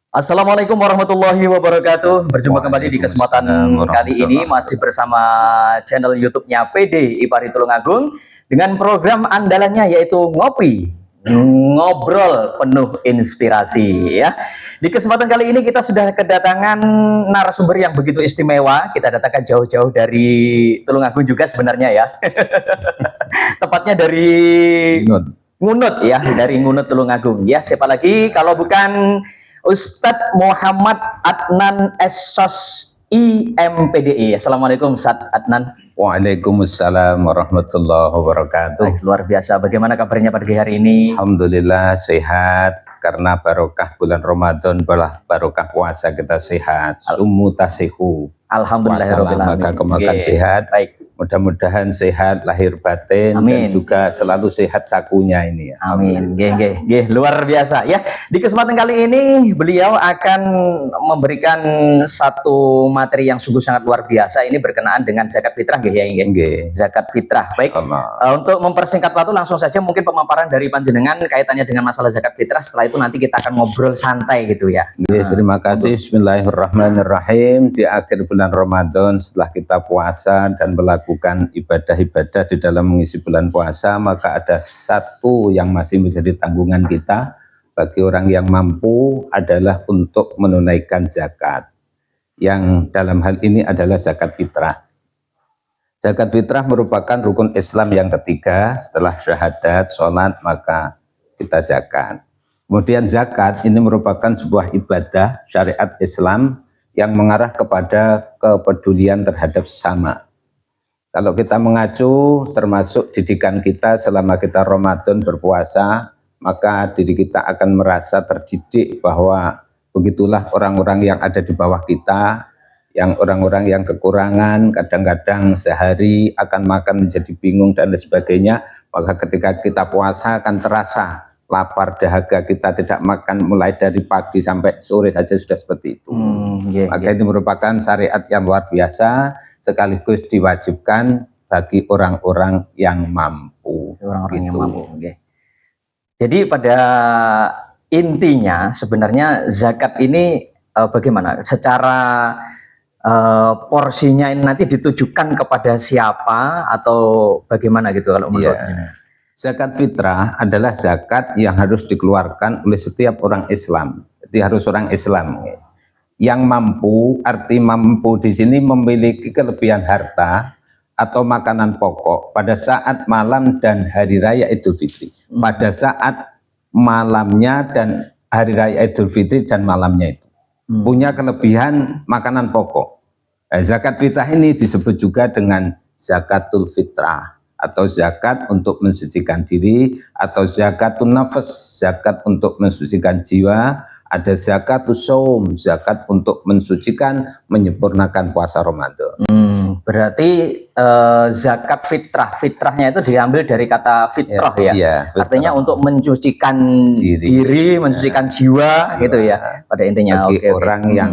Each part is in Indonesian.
Assalamualaikum warahmatullahi wabarakatuh. Berjumpa kembali di kesempatan Waalaikumsalam kali ini warahmatullahi masih bersama channel YouTube-nya PD Ipari Tulungagung dengan program andalannya yaitu Ngopi Ngobrol Penuh Inspirasi ya. Di kesempatan kali ini kita sudah kedatangan narasumber yang begitu istimewa. Kita datangkan jauh-jauh dari Tulungagung juga sebenarnya ya. Tepatnya dari Nut. Ngunut ya, dari Ngunut Tulungagung. Ya, siapa lagi kalau bukan Ustadz Muhammad Adnan Essos IMPDI. Assalamualaikum Ustadz Adnan. Waalaikumsalam warahmatullahi wabarakatuh. Baik, luar biasa. Bagaimana kabarnya pagi hari ini? Alhamdulillah sehat karena barokah bulan Ramadan, barokah puasa kita sehat. Sumu tasihu. Alhamdulillah maka kemakan sehat. Baik. Mudah-mudahan sehat lahir batin. Amin. Dan juga selalu sehat sakunya ini ya. Amin. Luar biasa ya. Di kesempatan kali ini beliau akan memberikan satu materi yang sungguh sangat luar biasa. Ini berkenaan dengan zakat fitrah ya. Zakat fitrah. Baik. Untuk mempersingkat waktu langsung saja mungkin pemaparan dari panjenengan kaitannya dengan masalah zakat fitrah. Setelah itu nanti kita akan ngobrol santai gitu ya. Terima kasih. Bismillahirrahmanirrahim. Di akhir bulan Ramadan setelah kita puasa dan melakukan ibadah-ibadah di dalam mengisi bulan puasa, maka ada satu yang masih menjadi tanggungan kita bagi orang yang mampu adalah untuk menunaikan zakat, yang dalam hal ini adalah zakat fitrah. Zakat fitrah merupakan rukun Islam yang ketiga setelah syahadat, sholat, maka kita zakat. Kemudian zakat ini merupakan sebuah ibadah syariat Islam yang mengarah kepada kepedulian terhadap sesama. Kalau kita mengacu termasuk didikan kita selama kita Ramadan berpuasa, maka diri kita akan merasa terdidik bahwa begitulah orang-orang yang ada di bawah kita, yang orang-orang yang kekurangan, kadang-kadang sehari akan makan menjadi bingung dan lain sebagainya, maka ketika kita puasa akan terasa lapar, dahaga, kita tidak makan mulai dari pagi sampai sore saja sudah seperti itu. Maka ini merupakan syariat yang luar biasa sekaligus diwajibkan bagi orang-orang yang mampu. Orang-orang yang mampu. Jadi pada intinya sebenarnya zakat ini bagaimana? Secara porsinya ini nanti ditujukan kepada siapa atau bagaimana gitu kalau menurutnya? Zakat fitrah adalah zakat yang harus dikeluarkan oleh setiap orang Islam. Jadi harus orang Islam yang mampu. Arti mampu di sini memiliki kelebihan harta atau makanan pokok pada saat malam dan hari raya Idul Fitri. Pada saat malamnya dan hari raya Idul Fitri dan malamnya itu punya kelebihan makanan pokok. Zakat fitrah ini disebut juga dengan zakatul fitrah, atau zakat untuk mensucikan diri, atau zakatun nafas, zakat untuk mensucikan jiwa. Ada zakatus shaum, zakat untuk mensucikan, menyempurnakan puasa Ramadan. Berarti zakat fitrahnya itu diambil dari kata fitrah ya. Fitrah. Artinya untuk mensucikan diri, mensucikan jiwa gitu ya. Pada intinya bagi orang yang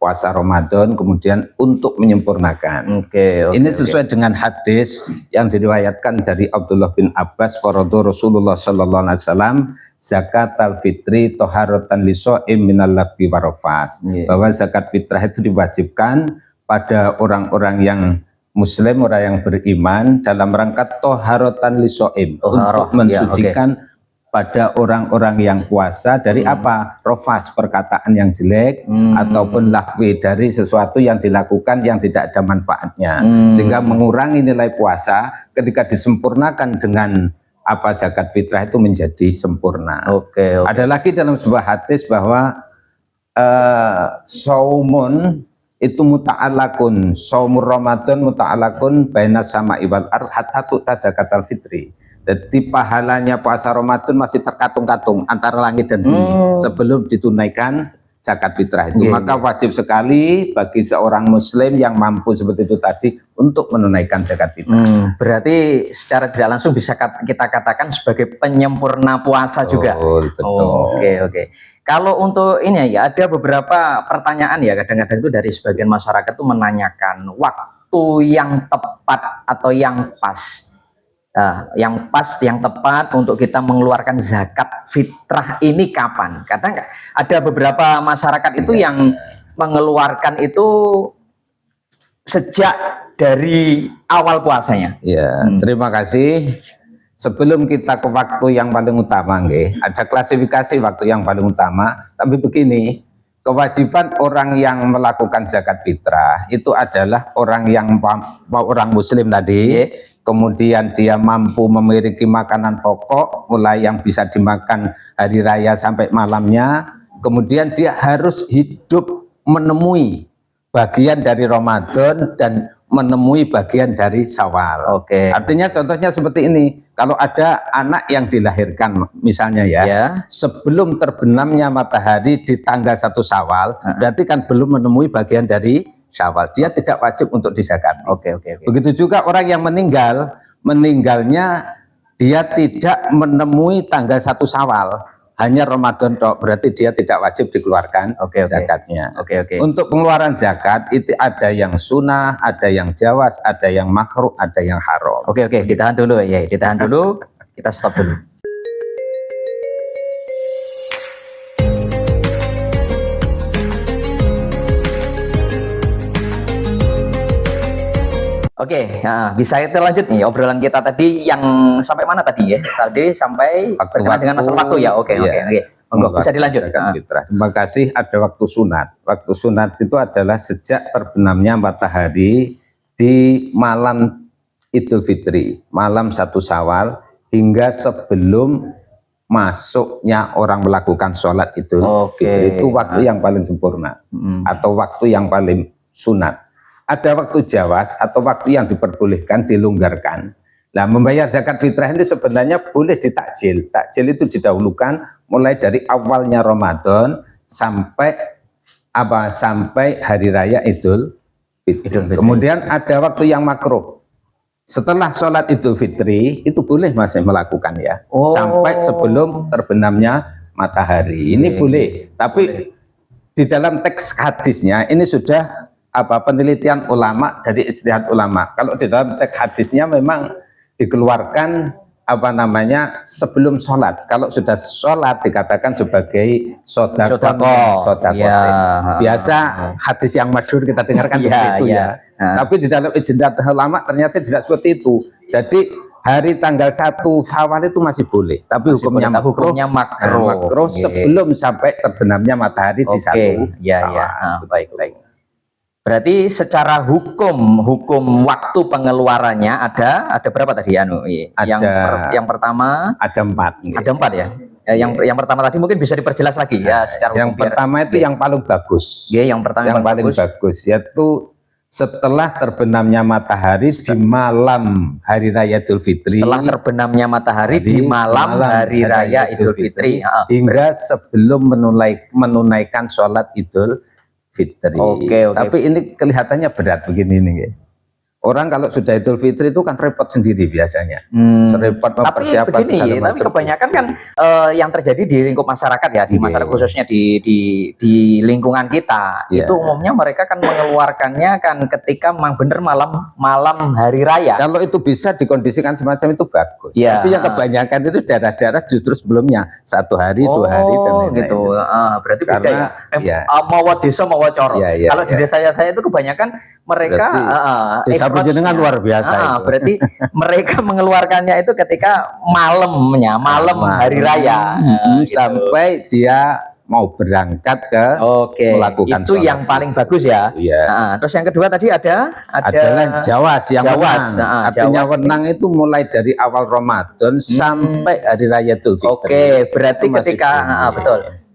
puasa Ramadan kemudian untuk menyempurnakan. Ini sesuai dengan hadis yang diriwayatkan dari Abdullah bin Abbas, faradu Rasulullah sallallahu alaihi wasallam zakat al-fitri toharatan liso'im minal lagwi warofas. Bahwa zakat fitrah itu diwajibkan pada orang-orang yang muslim, orang yang beriman, dalam rangka toharatan liso'im, untuk mensucikan pada orang-orang yang puasa dari apa? Rofas, perkataan yang jelek, ataupun lahwi, dari sesuatu yang dilakukan yang tidak ada manfaatnya, sehingga mengurangi nilai puasa. Ketika disempurnakan dengan apa zakat fitrah itu menjadi sempurna. Ada lagi dalam sebuah hadis bahwa saumun itu muta'alakun, saumur Ramadan muta'alakun baina sama iwal ard hatta tu'ta zakatal fitri. Jadi pahalanya puasa Ramadan masih terkatung-katung antara langit dan bumi sebelum ditunaikan zakat fitrah itu. Maka wajib sekali bagi seorang muslim yang mampu seperti itu tadi untuk menunaikan zakat fitrah. Berarti secara tidak langsung bisa kita katakan sebagai penyempurna puasa juga. Betul. Oke. Kalau untuk ini ya ada beberapa pertanyaan ya, kadang-kadang itu dari sebagian masyarakat itu menanyakan waktu yang tepat atau yang pas yang pas, yang tepat untuk kita mengeluarkan zakat fitrah ini kapan? Karena ada beberapa masyarakat itu yang mengeluarkan itu sejak dari awal puasanya. Ya, terima kasih. Sebelum kita ke waktu yang paling utama, ada klasifikasi waktu yang paling utama. Tapi begini, kewajiban orang yang melakukan zakat fitrah itu adalah orang muslim tadi. Kemudian dia mampu memiliki makanan pokok, mulai yang bisa dimakan hari raya sampai malamnya. Kemudian dia harus hidup menemui bagian dari Ramadan dan menemui bagian dari Syawal. Artinya contohnya seperti ini. Kalau ada anak yang dilahirkan misalnya sebelum terbenamnya matahari di tanggal 1 Syawal, berarti kan belum menemui bagian dari Syawal. Dia tidak wajib untuk dizakati. Begitu juga orang yang meninggalnya dia tidak menemui tanggal 1 Syawal, hanya Ramadan tok, berarti dia tidak wajib dikeluarkan zakatnya. Untuk pengeluaran zakat itu ada yang sunnah, ada yang jawas, ada yang makruh, ada yang haram. Ditahan dulu ya, ditahan dulu, kita stop dulu. Bisa kita lanjut nih obrolan kita tadi yang sampai mana tadi ya? Tadi sampai berkenaan dengan masalah waktu ya. Bisa dilanjut. Terima kasih. Ada waktu sunat. Waktu sunat itu adalah sejak terbenamnya matahari di malam Idul Fitri, malam 1 Syawal hingga sebelum masuknya orang melakukan sholat Idul Fitri. Itu waktu yang paling sempurna atau waktu yang paling sunat. Ada waktu jawas atau waktu yang diperbolehkan, dilonggarkan. Nah, membayar zakat fitrah ini sebenarnya boleh ditakjil. Takjil itu didahulukan mulai dari awalnya Ramadan sampai hari raya Idul Fitri. Kemudian ada waktu yang makruh. Setelah sholat Idul Fitri itu boleh masih melakukan sampai sebelum terbenamnya matahari. Ini boleh. Tapi di dalam teks hadisnya ini sudah penelitian ulama dari ijtihad ulama. Kalau di dalam teks hadisnya memang dikeluarkan sebelum sholat. Kalau sudah sholat dikatakan sebagai sodakoh. Biasa hadis yang masyhur kita dengarkan seperti itu Tapi di dalam ijtihad ulama ternyata tidak seperti itu. Jadi hari tanggal 1 Syawal itu masih boleh, tapi hukumnya makruh sebelum sampai terbenamnya matahari di 1 Syawal. Baik. Berarti secara hukum waktu pengeluarannya ada berapa tadi yang pertama ada 4. Ada 4 ya. Yang pertama tadi mungkin bisa diperjelas lagi secara yang hukum, pertama itu yang paling bagus. Yang pertama yang paling bagus yaitu setelah terbenamnya matahari di malam hari raya Idul Fitri. Setelah terbenamnya matahari di malam hari raya Idul Fitri hingga sebelum menunaikan sholat Idul Fitri. Tapi ini kelihatannya berat begini nih. Orang kalau sudah Idul Fitri itu kan repot sendiri biasanya. Repot mempersiapkan tapi begini, tapi kebanyakan kan yang terjadi di lingkup masyarakat di masyarakat khususnya di lingkungan kita itu umumnya mereka kan mengeluarkannya kan ketika memang benar malam hari raya. Kalau itu bisa dikondisikan semacam itu bagus. Tapi yang kebanyakan itu daerah-daerah justru sebelumnya 1 hari, 2 hari dan lain-lain. Berarti beda mau desa mau coro. Kalau di desa saya itu kebanyakan mereka desa penjenengan luar biasa. Berarti mereka mengeluarkannya itu ketika malam hari raya sampai dia mau berangkat ke melakukan itu yang paling bagus terus yang kedua tadi adalah jawas yang wenang. Artinya wenang itu mulai dari awal Ramadan sampai hari raya Idul Fitri. Berarti ketika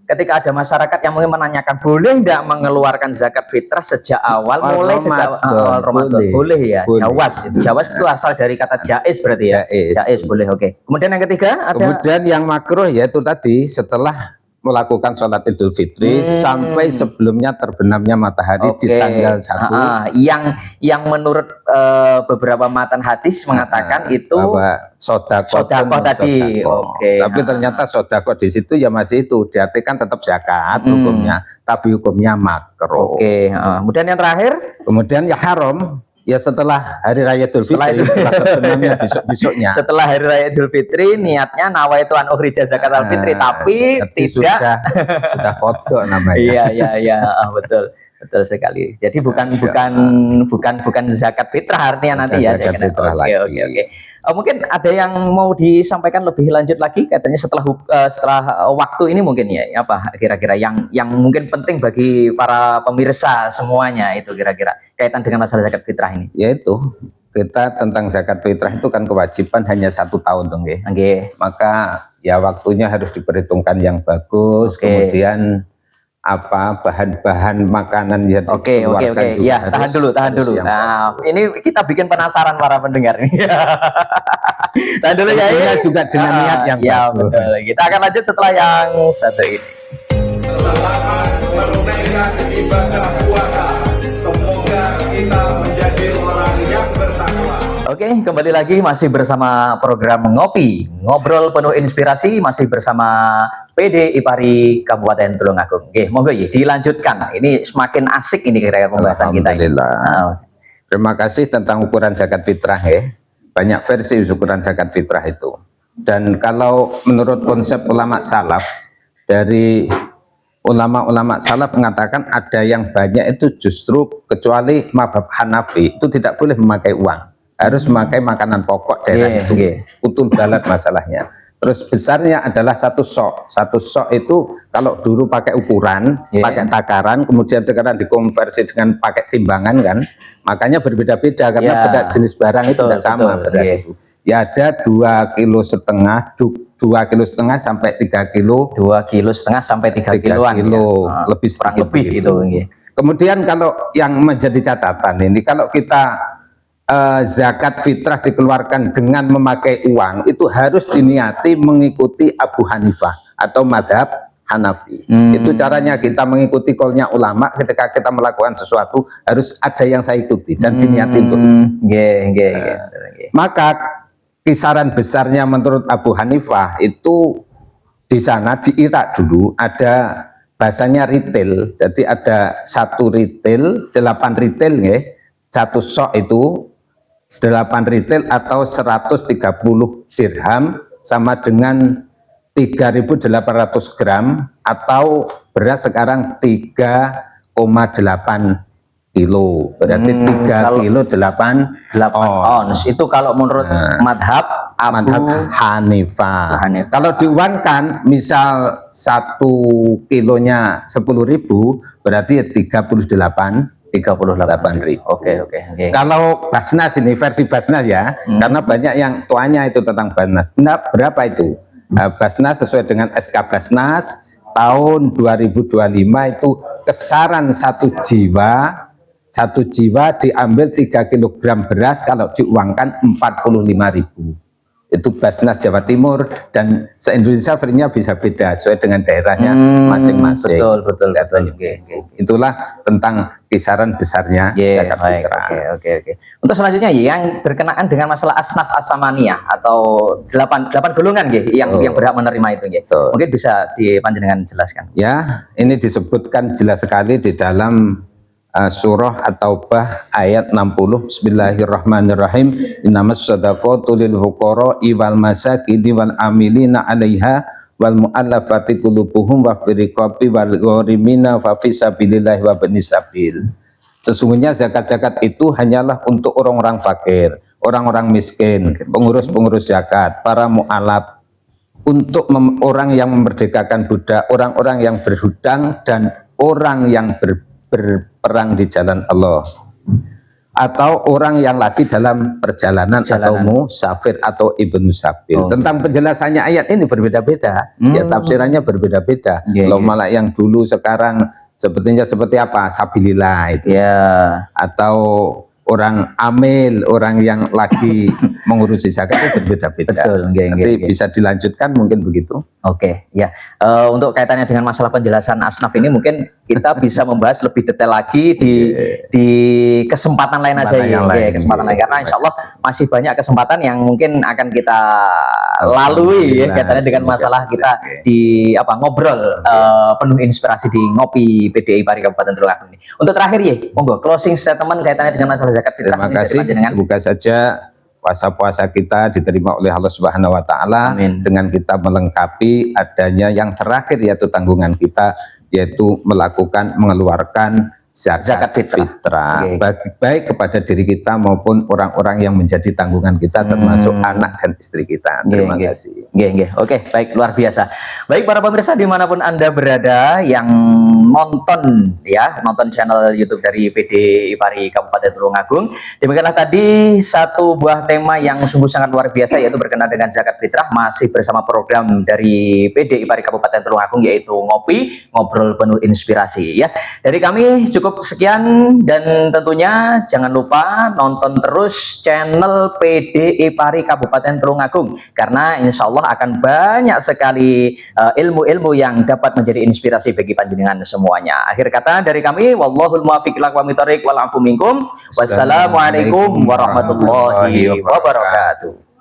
ketika ada masyarakat yang mungkin menanyakan boleh tidak mengeluarkan zakat fitrah sejak awal sejak awal Ramadan boleh ya. Jawas itu asal dari kata jaiz berarti jaiz boleh. Kemudian yang ketiga kemudian yang makruh yaitu tadi setelah melakukan sholat Idul Fitri sampai sebelumnya terbenamnya matahari di tanggal 1. Yang menurut beberapa matan hadis mengatakan itu sodakoh tadi. Tapi ternyata sodakoh di situ masih itu diartikan tetap zakat hukumnya, tapi hukumnya makruh. Kemudian yang terakhir, kemudian haram. Ya setelah Hari Raya Idul Setelah Fitri, itu. setelah terbenamnya besok-besoknya. Setelah Hari Raya Idul Fitri niatnya nawaitu an ukhrija zakat al fitri, tapi tidak. sudah kodok namanya. Iya, betul. Betul sekali. Jadi bukan zakat fitrah artinya nanti ya. Zakat fitrah lagi. Oke. Mungkin ada yang mau disampaikan lebih lanjut lagi katanya setelah waktu ini mungkin ya, apa kira-kira yang mungkin penting bagi para pemirsa semuanya itu kira-kira kaitan dengan masalah zakat fitrah ini. Yaitu kita tentang zakat fitrah itu kan kewajiban hanya 1 tahun dong ya. Maka ya waktunya harus diperhitungkan yang bagus. Kemudian apa bahan-bahan makanan yang dikeluarkan juga. Ya, tahan dulu. Nah, ini kita bikin penasaran para pendengar nih. Tahan dulu ya. Ini juga dengan niat yang bagus. Betul. Kita akan lanjut setelah yang satu ini. Selamat menunaikan ibadah puasa. Semoga kita menjadi orang yang bertakwa. Oke, kembali lagi masih bersama program Ngopi, ngobrol penuh inspirasi, masih bersama PD IPARI Kabupaten Tulungagung. Oke, monggo ya dilanjutkan. Ini semakin asik ini kira-kira pembahasan kita. Alhamdulillah. Terima kasih tentang ukuran zakat fitrah ya. Banyak versi ukuran zakat fitrah itu. Dan kalau menurut konsep ulama salaf, dari ulama-ulama salaf mengatakan ada yang banyak itu justru kecuali mazhab Hanafi itu tidak boleh memakai uang. Harus memakai makanan pokok daerah itu. Utul balad masalahnya. Terus besarnya adalah 1 sok. 1 sok itu kalau dulu pakai ukuran, pakai takaran, kemudian sekarang dikonversi dengan pakai timbangan kan. Makanya berbeda-beda karena beda jenis barang itu tidak sama beras itu. Ya ada 2,5 kilo, 2,5 kilo sampai 3 kilo. 2,5 kilo sampai 3 kiloan. Lebih sedikit lebih itu. Kemudian kalau yang menjadi catatan ini kalau kita zakat fitrah dikeluarkan dengan memakai uang itu harus diniati mengikuti Abu Hanifah atau madhab Hanafi. Itu caranya kita mengikuti kolnya ulama ketika kita melakukan sesuatu harus ada yang saya ikuti dan diniati untuk maka kisaran besarnya menurut Abu Hanifah itu di sana di Irak dulu ada bahasanya retail. Jadi ada 1 retail, 8 retail ya. 1 sok itu 8 retail atau 130 dirham sama dengan 3.800 gram atau beras sekarang 3,8 kilo. Berarti 3 kilo 8 ons. Itu kalau menurut madhab Hanifah. Kalau diuangkan misal 1 kilonya 10.000 berarti 38.000. Oke. Kalau Basnas ini versi Basnas ya, karena banyak yang tuanya itu tentang Basnas. Berapa itu? Basnas sesuai dengan SK Basnas tahun 2025 itu kesaran 1 jiwa diambil 3 kg beras kalau diuangkan 45.000. Itu Basnas Jawa Timur dan se-Indonesia versinya bisa beda sesuai dengan daerahnya masing-masing. Betul. Itulah tentang kisaran besarnya zakat fitrah. Oke. Untuk selanjutnya yang berkenaan dengan masalah asnaf asamaniyah atau 8 golongan yang berhak menerima itu mungkin bisa dipanjenengan jelaskan. Ya, ini disebutkan jelas sekali di dalam surah At-Taubah ayat 60. Bismillahirrahmanirrahim. Innamas shadaqatu lil fuqara'i wal masakini wal amilina 'alaiha wal mu'allafati qulubuhum wa fir riqabi wal gharimina fa fi sabilillah wa ibnis sabil. Sesungguhnya zakat-zakat itu hanyalah untuk orang-orang fakir, orang-orang miskin, pengurus-pengurus zakat, para mu'alaf, untuk orang yang memerdekakan budak, orang-orang yang berhutang dan orang yang berperang di jalan Allah, atau orang yang lagi dalam perjalanan atau musafir atau ibnu sabil. Tentang penjelasannya ayat ini berbeda-beda, ya tafsirannya berbeda-beda. Malah yang dulu sekarang sebetulnya seperti apa? Sabilillah itu. Atau orang amil, orang yang lagi mengurusi zakat itu berbeda-beda. Nanti bisa dilanjutkan mungkin begitu. Oke, ya. Untuk kaitannya dengan masalah penjelasan asnaf ini mungkin kita bisa membahas lebih detail lagi di kesempatan lain aja kesempatan lain karena insya Allah masih banyak kesempatan yang mungkin akan kita lalui kaitannya dengan masalah kita di ngobrol penuh inspirasi di Ngopi PD IPARI Kabupaten Tulungagung ini. Untuk terakhir monggo closing statement kaitannya dengan masalah zakat fitrah Terima ini dari kasih. panjenengan? Semoga saja puasa-puasa kita diterima oleh Allah Subhanahu wa taala dengan kita melengkapi adanya yang terakhir yaitu tanggungan kita, yaitu mengeluarkan zakat fitrah, baik kepada diri kita maupun orang-orang yang menjadi tanggungan kita, termasuk anak dan istri kita. Terima kasih. Oke, baik, luar biasa. Baik para pemirsa dimanapun Anda berada yang nonton channel YouTube dari PD IPARI Kabupaten Tulungagung, demikianlah tadi satu buah tema yang sungguh sangat luar biasa, yaitu berkenaan dengan zakat fitrah, masih bersama program dari PD IPARI Kabupaten Tulungagung, yaitu Ngopi, Ngobrol Penuh Inspirasi. Ya, dari kami cukup sekian, dan tentunya jangan lupa nonton terus channel PD IPARI Kabupaten Tulungagung, karena insya Allah akan banyak sekali ilmu-ilmu yang dapat menjadi inspirasi bagi panjenengan semuanya. Akhir kata dari kami, wallahul muwaffiq ila aqwamit thoriq wal afu minkum. Wassalamualaikum warahmatullahi wabarakatuh.